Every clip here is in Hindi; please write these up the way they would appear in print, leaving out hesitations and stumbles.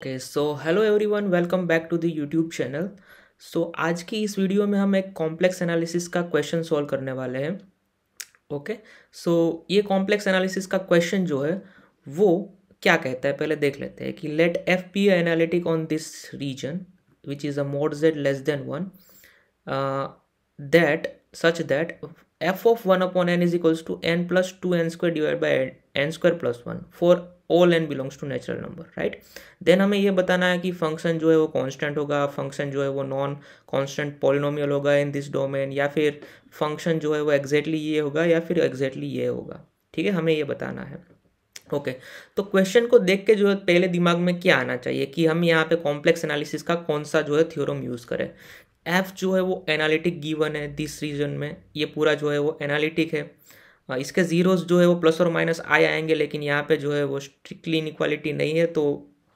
Okay so hello everyone, welcome back to the YouTube channel. So आज की इस वीडियो में हम एक कॉम्प्लेक्स एनालिसिस का क्वेश्चन सॉल्व करने वाले हैं। ओके सो ये कॉम्प्लेक्स एनालिसिस का क्वेश्चन जो है वो क्या कहता है पहले देख लेते हैं कि let f be analytic on this region which is a mod z less than one that such that f of 1 upon n is equals to n plus 2n square divided by n square plus 1 for all n belongs to natural number, right? Then हमें ये बताना है कि फंक्शन जो है वो कांस्टेंट होगा, फंक्शन जो है वो नॉन कांस्टेंट पॉलिनोमियल होगा इन दिस डोमेन, या फिर फंक्शन जो है वो एग्जैक्टली ये होगा या फिर एग्जैक्टली ये होगा। ठीक है, हमें ये बताना है। ओके तो क्वेश्चन को देख के जो है पहले दिमाग में क्या आना चाहिए कि हम यहाँ पे कॉम्प्लेक्स एनालिसिस का कौन सा जो है थ्योरम यूज़ करें। एफ जो है वो एनालिटिक गिवन है दिस रीजन में, ये पूरा जो है वो एनालिटिक है। इसके जीरोस जो है वो प्लस और माइनस आई आएंगे, लेकिन यहाँ पे जो है वो स्ट्रिक्टली इनइक्वालिटी नहीं है, तो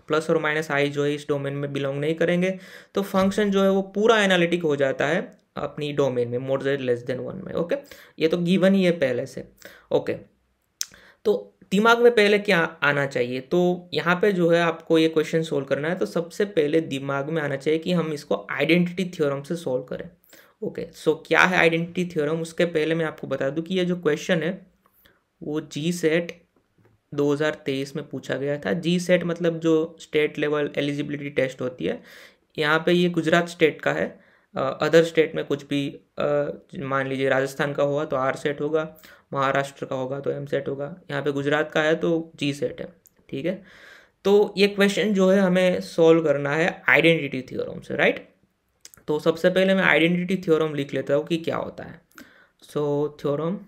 प्लस और माइनस आई जो है इस डोमेन में बिलोंग नहीं करेंगे। तो फंक्शन जो है वो पूरा एनालिटिक हो जाता है अपनी डोमेन में, mode z less than one में। ओके ये तो गिवन ही है पहले से। ओके तो दिमाग में पहले क्या आना चाहिए, तो यहाँ पे जो है आपको ये क्वेश्चन सोल्व करना है, तो सबसे पहले दिमाग में आना चाहिए कि हम इसको आइडेंटिटी थ्योरम से सोल्व करें। ओके सो क्या है आइडेंटिटी थ्योरम, उसके पहले मैं आपको बता दूं कि ये जो क्वेश्चन है वो जी सेट 2023 में पूछा गया था। जी सेट मतलब जो स्टेट लेवल एलिजिबिलिटी टेस्ट होती है, यहाँ पे ये गुजरात स्टेट का है। अदर स्टेट में कुछ भी मान लीजिए राजस्थान का होगा तो आर सेट होगा, महाराष्ट्र का होगा तो एम सेट होगा, यहाँ पे गुजरात का है तो जी सेट है। ठीक है, तो ये क्वेश्चन जो है हमें सॉल्व करना है आइडेंटिटी थ्योरम से, राइट? तो सबसे पहले मैं आइडेंटिटी थ्योरम लिख लेता हूँ कि क्या होता है। सो थ्योरम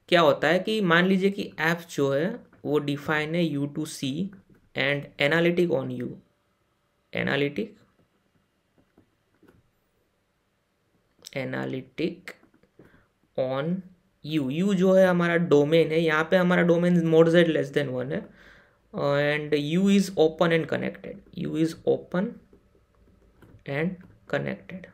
क्या होता है कि मान लीजिए कि एफ जो है वो डिफाइन है U to C and analytic on U, analytic on U जो है हमारा डोमेन है, यहाँ पे हमारा domain mod z less than one है, and U is open and connected, U is open and connected.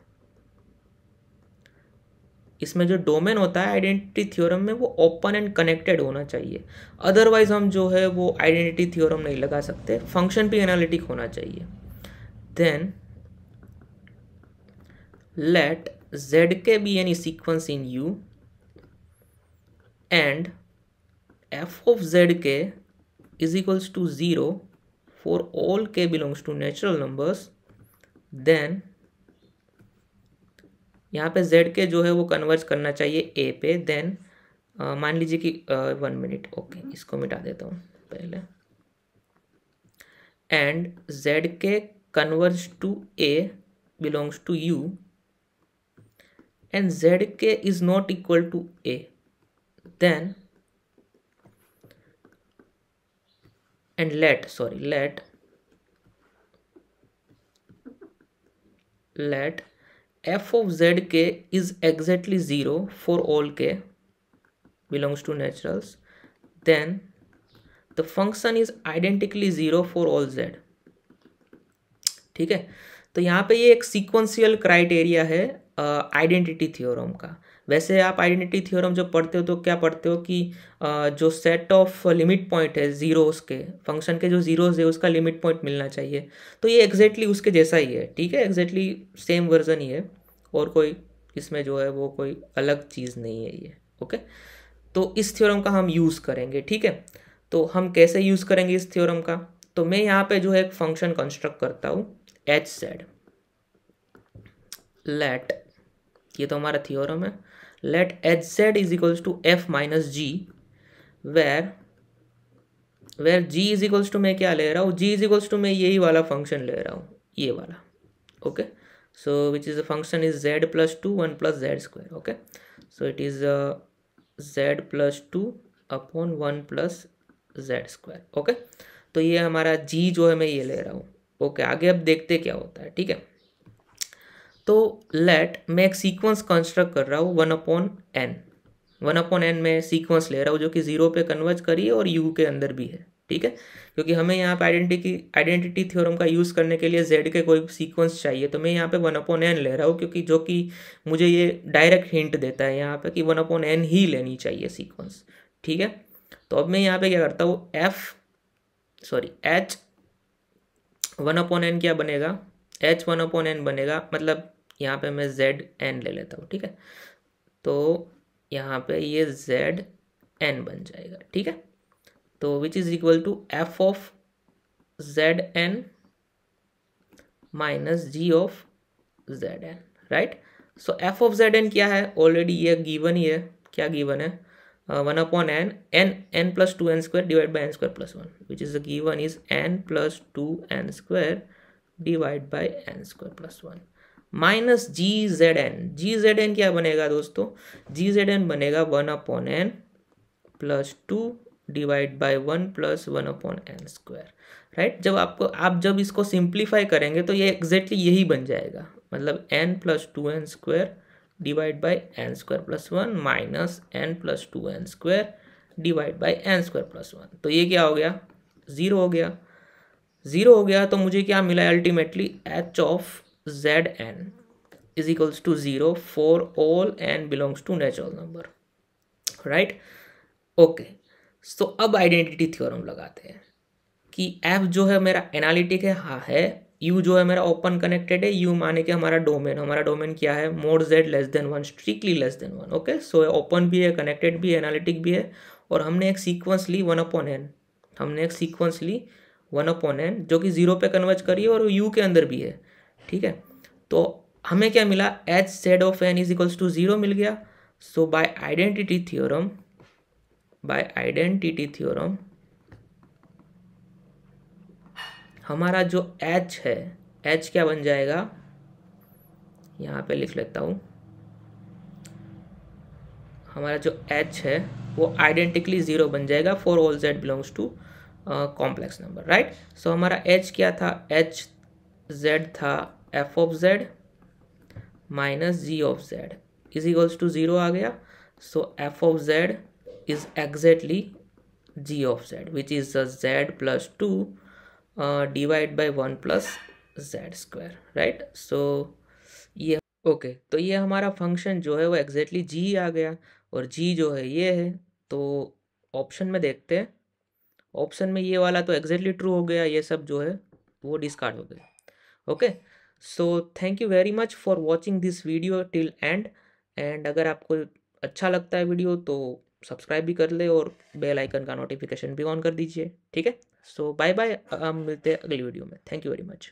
इसमें जो डोमेन होता है आइडेंटिटी थ्योरम में वो ओपन एंड कनेक्टेड होना चाहिए, अदरवाइज हम जो है वो आइडेंटिटी थ्योरम नहीं लगा सकते। फंक्शन भी एनालिटिक होना चाहिए। Then let zk be any sequence in u and f of zk is equals to 0 for all k belongs to natural numbers, then यहाँ पे zk जो है वो कन्वर्ज करना चाहिए a पे। देन मान लीजिए कि 1 मिनट, ओके इसको मिटा देता हूँ पहले, and zk converge to a belongs to u and zk is not equal to a, then and let f of zk is exactly 0 for all k belongs to naturals, then the function is identically 0 for all z। ठीक है, तो यहाँ पे ये एक सीक्वेंशियल क्राइटेरिया है आइडेंटिटी थ्योरम का। वैसे आप आइडेंटिटी थ्योरम जब पढ़ते हो तो क्या पढ़ते हो कि जो सेट ऑफ लिमिट पॉइंट है जीरोस के, फंक्शन के जो जीरोस है उसका लिमिट पॉइंट मिलना चाहिए, तो ये एग्जैक्टली उसके जैसा ही है। ठीक है, एग्जैक्टली सेम वर्जन ही है, और कोई इसमें जो है वो कोई अलग चीज़ नहीं है ये। ओके तो इस थ्योरम का हम यूज़ करेंगे। ठीक है, तो हम कैसे यूज़ करेंगे इस थ्योरम का, तो मैं यहाँ पे जो है एक फंक्शन कंस्ट्रक्ट करता हूँ एच जेड। लेट, ये तो हमारा थ्योरम है, let h z is equals to f minus g, where g is equals to मैं क्या ले रहा हूँ, जी इज इक्वल्स टू मैं यही वाला फंक्शन ले रहा हूँ, ये वाला। Okay so which is a function is Z plus two one plus z square. Okay so it is Z plus two upon one plus z square. Okay तो ये हमारा जी जो है मैं ये ले रहा हूँ। ओके आगे अब देखते क्या होता है। ठीक है, तो लेट मैं एक सीक्वेंस कंस्ट्रक्ट कर रहा हूँ वन अपॉन एन में सीक्वेंस ले रहा हूँ जो कि 0 पे कन्वर्ज करिए और यू के अंदर भी है। ठीक है, क्योंकि हमें यहाँ पे आइडेंटिटी थ्योरम का यूज़ करने के लिए जेड के कोई सीक्वेंस चाहिए, तो मैं यहाँ पे वन अपॉन एन ले रहा हूँ, क्योंकि जो कि मुझे ये डायरेक्ट हिंट देता है यहाँ पे कि वन अपॉन एन ही लेनी चाहिए सीक्वेंस। ठीक है, तो अब मैं यहाँ पे क्या करता हूँ, एफ सॉरी एच 1/n क्या बनेगा, h1/n बनेगा, मतलब यहाँ पे मैं जेड एन ले लेता हूँ, ठीक है। तो यहाँ पे ये जेड एन बन जाएगा, ठीक है। तो which is equal to f of z n minus g of z n, right. So f of z n क्या है, ऑलरेडी ये गिवन ही है, क्या गिवन है, 1/n n plus 2n square divided by n square plus 1, which is the given is n plus 2n square divided by n square plus 1 minus ji Z n क्या बनेगा दोस्तों, जी जेड एन बनेगा 1/n plus 2 divide by 1 plus 1/n square, right. आप जब इसको सिंप्लीफाई करेंगे तो ये एग्जैक्टली यही बन जाएगा, मतलब n plus 2n square divide by n square plus 1 minus n plus 2n square divide by n square plus 1। तो ये क्या हो गया, ज़ीरो हो गया। ज़ीरो हो गया तो मुझे क्या मिला ultimately, h of z n is equals to zero for all n belongs to natural number, right. Okay, so अब आइडेंटिटी थ्योरम लगाते हैं कि f जो है मेरा एनालिटिक है, हाँ है, u जो है मेरा ओपन कनेक्टेड है, u माने कि हमारा डोमेन क्या है, mode z less than 1, strictly less than 1, okay. So open भी है, कनेक्टेड भी है, एनालिटिक भी है, और हमने एक सीक्वेंस ली 1/n, जो कि 0 पे कन्वर्ज करी है और u के अंदर भी है, ठीक है। तो हमें क्या मिला, h z of n is equals to 0 मिल गया। सो बाय आइडेंटिटी थ्योरम हमारा जो h है, h क्या बन जाएगा, यहाँ पे लिख लेता हूँ, हमारा जो h है वो आइडेंटिकली 0 बन जाएगा for all z belongs to complex number, right. So हमारा h क्या था, h z था f of z minus g of z is equals to 0 आ गया। So f of z is exactly g of z which is z plus 2 divide by 1 plus z square, right. So ये ओके, तो ये हमारा फंक्शन जो है वो एग्जैक्टली जी आ गया, और जी जो है ये है। तो ऑप्शन में देखते हैं, ऑप्शन में ये वाला तो एग्जैक्टली ट्रू हो गया, ये सब जो है वो डिस्कार्ड हो गया, okay. So thank you very much for watching this video till and अगर आपको अच्छा लगता है वीडियो तो सब्सक्राइब भी कर ले और बेल आइकन का नोटिफिकेशन भी ऑन कर दीजिए, ठीक है। सो बाय बाय, हम मिलते हैं अगली वीडियो में, थैंक यू वेरी मच।